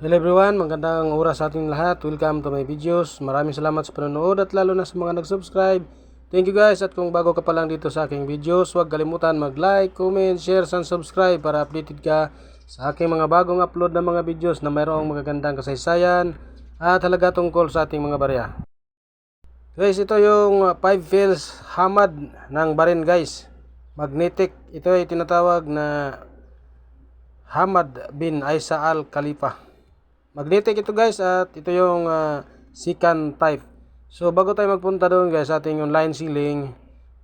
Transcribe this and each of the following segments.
Hello everyone, magandang oras sa ating lahat. Welcome to my videos. Maraming salamat sa panonood at lalo na sa mga nag-subscribe. Thank you guys, at kung bago ka pa lang dito sa aking videos, huwag kalimutan mag-like, comment, share, and subscribe para updated ka sa aking mga bagong upload na mga videos na mayroong magagandang kasaysayan at halaga tungkol sa ating mga barya. Guys, ito yung 5 fields hamad ng barin guys. Magnetic, ito ay tinatawag na Hamad bin Isa Al Khalifa. Magnetic ito guys, at ito yung secant type. So bago tayo magpunta doon guys sa ating online ceiling,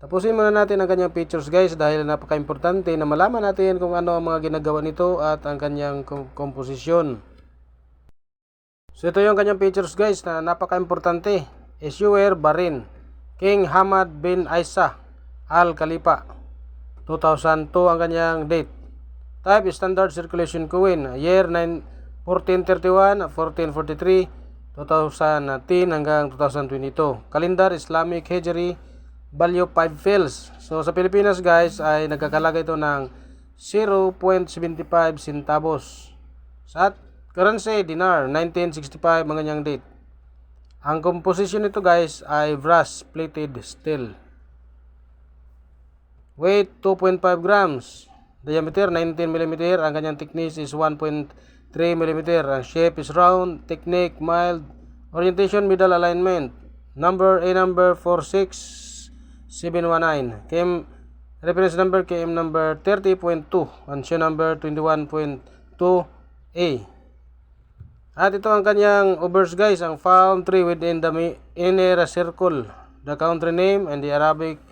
tapusin muna natin ang kanyang features guys, dahil napaka-importante na malaman natin kung ano ang mga ginagawa nito at ang kanyang komposisyon. So ito yung kanyang features guys na napaka-importante. Issuer Bahrain, King Hamad bin Isa Al Khalifa, 2002 ang kanyang date. Type Standard Circulation Coin, year 1431, 1443, 2010 hanggang 2022. Kalendar Islamic Hijri, value 5 fils. So sa Pilipinas guys ay nagkakalaga ito ng 0.75 centavos. Sa currency dinar, 1965 ang kanyang date. Ang composition nito guys ay brass plated steel. Weight 2.5 grams. Diameter 19 mm. Ang kanyang thickness is 1.3 mm. Ang shape is round. Technique mild. Orientation middle alignment. Number number 46719. Reference number KM number 30.2. Ansyo number 21.2A. At ito ang kanyang overs guys. Ang found tree within the inner circle. The country name and the Arabic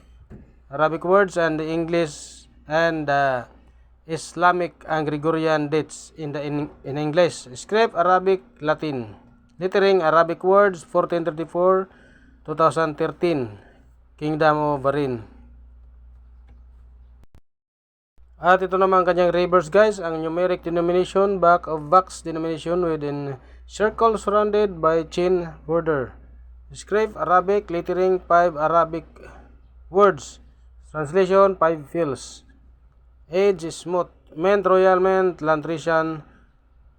words and the English and the Islamic and Gregorian dates in English. Script Arabic, Latin. Lettering Arabic words 1434 2013. Kingdom of Bahrain. At ito naman kanyang reverse guys, ang numeric denomination, back of box denomination within circle surrounded by chain border. Script Arabic, lettering 5 Arabic words. Translation 5 fields. Age smooth. Mint Royal Mint, Lantrician,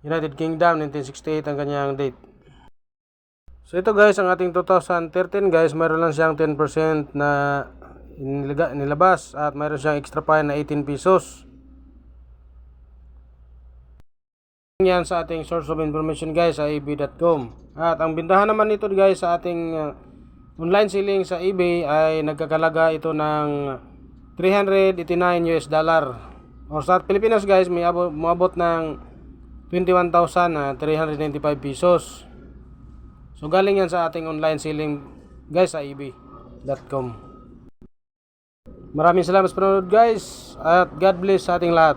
United Kingdom, 1968 ang kanyang date. So ito guys, ang ating 2013 guys, mayroon lang siyang 10% na nilabas at mayroon siyang extra fine na 18 pesos. Yan sa ating source of information guys sa ebay.com. At ang bintahan naman nito guys sa ating online selling sa eBay ay nagkakalaga ito ng $389 or sa Pilipinas guys may umabot ng 21,395 pesos. So galing yan sa ating online selling guys sa ebay.com. Maraming salamat sa panonood guys, at God bless sa ating lahat.